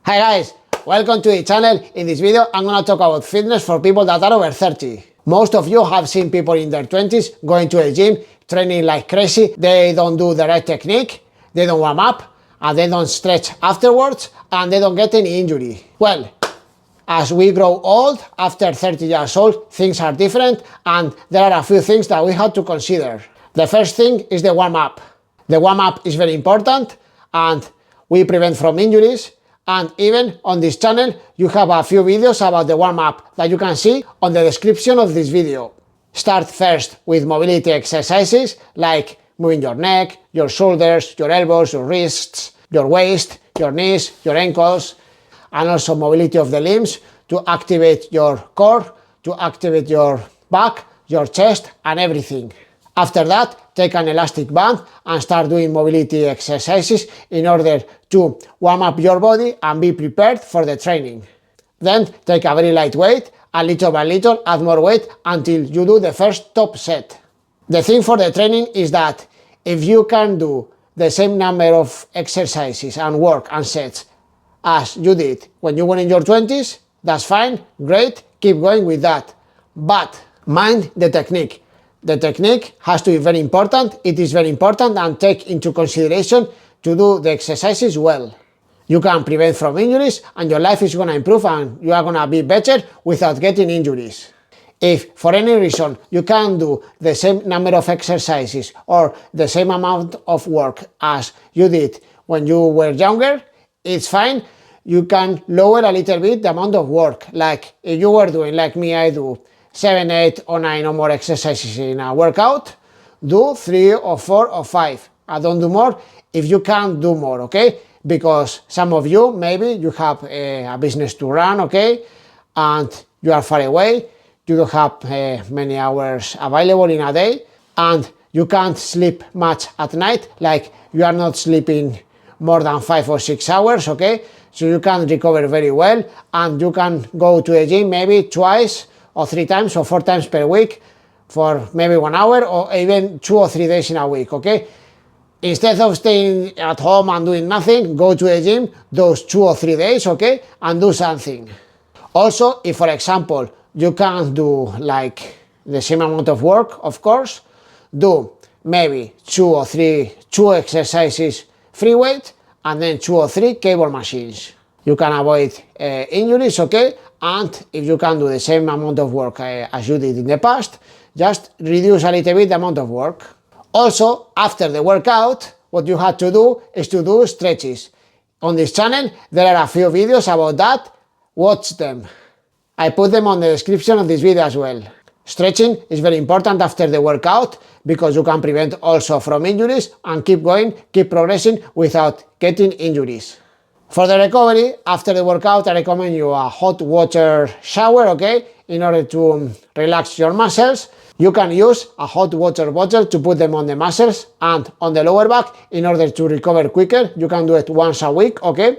Hi guys, welcome to the channel. In this video I'm gonna talk about fitness for people that are over 30. Most of you have seen people in their 20s going to a gym, training like crazy. They don't do the right technique, they don't warm up, and they don't stretch afterwards, and they don't get any injury. Well, as we grow old, after 30 years old, things are different, and there are a few things that we have to consider. The first thing is the warm-up. The warm-up is very important, and we prevent from injuries. And even on this channel, you have a few videos about the warm-up that you can see on the description of this video. Start first with mobility exercises like moving your neck, your shoulders, your elbows, your wrists, your waist, your knees, your ankles, and also mobility of the limbs to activate your core, to activate your back, your chest, and everything. After that, take an elastic band and start doing mobility exercises in order to warm up your body and be prepared for the training. Then take a very light weight and little by little add more weight until you do the first top set. The thing for the training is that if you can do the same number of exercises and work and sets as you did when you were in your 20s, that's fine, great, keep going with that. But mind the technique. The technique has to be very important, it is very important, and take into consideration to do the exercises well. You can prevent from injuries and your life is going to improve and you are going to be better without getting injuries. If for any reason you can't do the same number of exercises or the same amount of work as you did when you were younger, it's fine. You can lower a little bit the amount of work. Like if you were doing, like me, I do 7, 8 or 9 or more exercises in a workout, do 3 or 4 or 5. I don't do more if you can't do more, okay? Because some of you, maybe you have a business to run, okay? And you are far away, you don't have many hours available in a day, and you can't sleep much at night, like you are not sleeping more than 5 or 6 hours, okay? So you can recover very well, and you can go to the gym maybe twice or 3 times or 4 times per week for maybe 1 hour or even 2 or 3 days in a week, okay? Instead of staying at home and doing nothing, go to the gym those 2 or 3 days, okay? And do something. Also, if for example, you can't do like the same amount of work, of course, do maybe 2 or 3 exercises free weight and then 2 or 3 cable machines. You can avoid injuries, okay? And if you can do the same amount of work as you did in the past, just reduce a little bit the amount of work. Also, after the workout, what you have to do is to do stretches. On this channel, there are a few videos about that. Watch them. I put them on the description of this video as well. Stretching is very important after the workout because you can prevent also from injuries and keep going, keep progressing without getting injuries. For the recovery, after the workout, I recommend you a hot water shower, okay, in order to relax your muscles. You can use a hot water bottle to put them on the muscles and on the lower back in order to recover quicker. You can do it once a week, okay,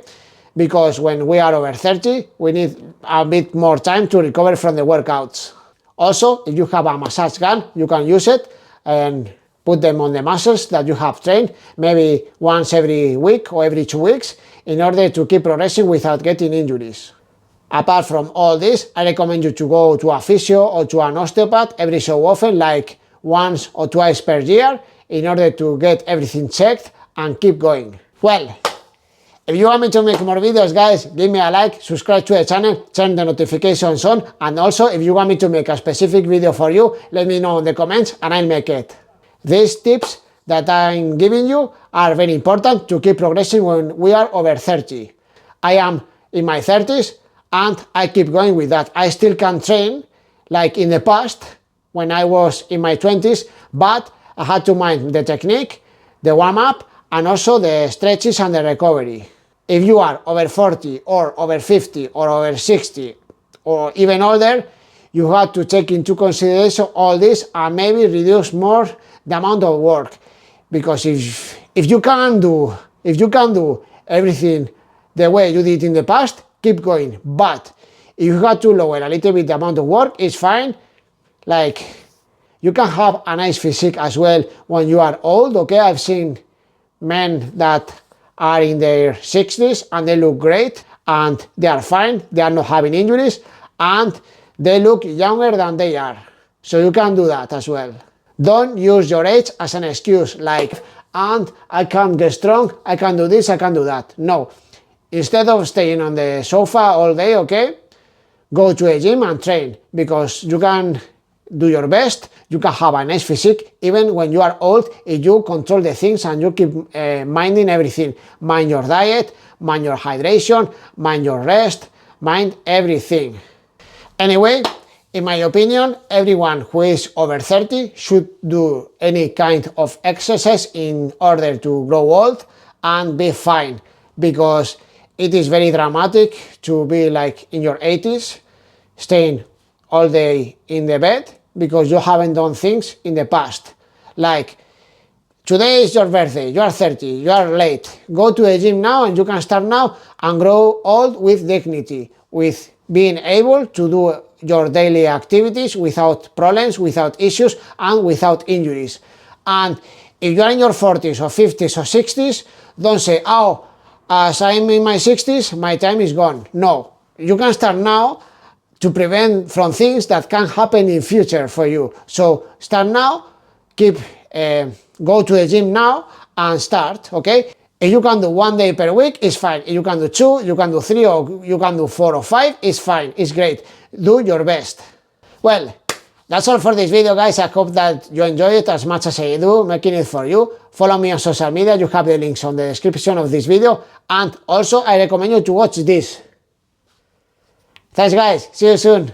because when we are over 30, we need a bit more time to recover from the workouts. Also, if you have a massage gun, you can use it and put them on the muscles that you have trained, maybe once every week or every 2 weeks, in order to keep progressing without getting injuries. Apart from all this, I recommend you to go to a physio or to an osteopath every so often, like once or twice per year, in order to get everything checked and keep going. Well, if you want me to make more videos, guys, give me a like, subscribe to the channel, turn the notifications on, and also if you want me to make a specific video for you, let me know in the comments and I'll make it. These tips that I'm giving you are very important to keep progressing when we are over 30. I am in my 30s and I keep going with that. I still can train like in the past when I was in my 20s, but I had to mind the technique, the warm-up, and also the stretches and the recovery. If you are over 40 or over 50 or over 60 or even older, you have to take into consideration all this and maybe reduce more the amount of work. Because if you can do everything the way you did in the past, keep going. But if you have to lower a little bit the amount of work, it's fine. Like, you can have a nice physique as well when you are old, okay? I've seen men that are in their 60s and they look great, and they are fine, they are not having injuries, and they look younger than they are. So you can do that as well. Don't use your age as an excuse, like, and I can't get strong, I can do this, I can do that. No. Instead of staying on the sofa all day, okay, go to a gym and train, because you can do your best, you can have a nice physique, even when you are old, if you control the things and you keep minding everything. Mind your diet, mind your hydration, mind your rest, mind everything. Anyway, in my opinion, everyone who is over 30 should do any kind of exercise in order to grow old and be fine, because it is very dramatic to be like in your 80s, staying all day in the bed because you haven't done things in the past. Like, today is your birthday, you are 30, you are late. Go to a gym now and you can start now and grow old with dignity, with being able to do your daily activities without problems, without issues, and without injuries. And if you are in your 40s or 50s or 60s, don't say, oh, as I'm in my 60s, my time is gone. No, you can start now to prevent from things that can happen in future for you. So start now, go to the gym now and start, okay? If you can do 1 day per week, it's fine. If you can do 2, you can do 3, or you can do 4 or 5, it's fine, it's great. Do your best. Well, that's all for this video, guys. I hope that you enjoy it as much as I do making it for you. Follow me on social media, you have the links on the description of this video, and also I recommend you to watch this. Thanks, guys, see you soon.